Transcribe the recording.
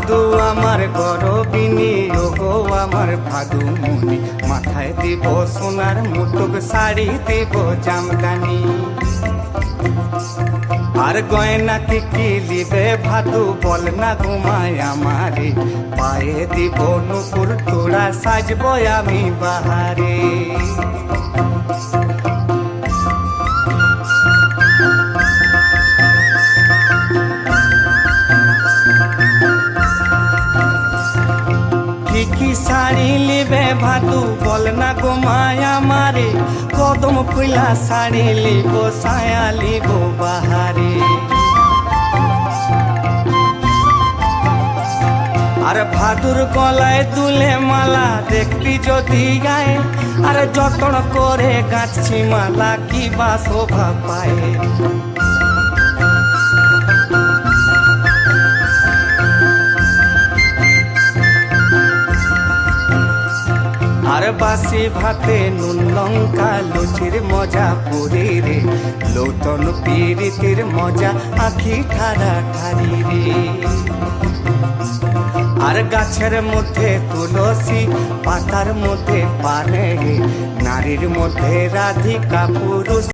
ভাদু আমার গরবিনী, ওগো আমার ভাদু মনি, মাথায় দিব সোনার মুটুক, শাড়ি দিব জামদানি। আর গয়না কি কি লিবে ভাদু বল না ঘুমায় আমারে, পায়ে দিব নুপুর তোড়া, সাজবো আমি বাহারে। কি শাড়ি লিবে ভাদু বল না গোমায় আমারে, কদম ফুলা শাড়ি লিব, সায়া লিব বাহারে। আর ভাদুর গলায় দুলে মালা দেখবি যদি গায়ে, আর যতন করে গাছি মালা কি বা শোভা পায়। আর বাসি ভাতে নুন লঙ্কা লুচির মজা পুরি রে, লৌতন পিরিতির মজা আখি ঠাড়া ঠাড়ি রে। আর গাছের মধ্যে তুলসী, পাতার মধ্যে পানে, নারীর মধ্যে রাধিকা পুরুষ।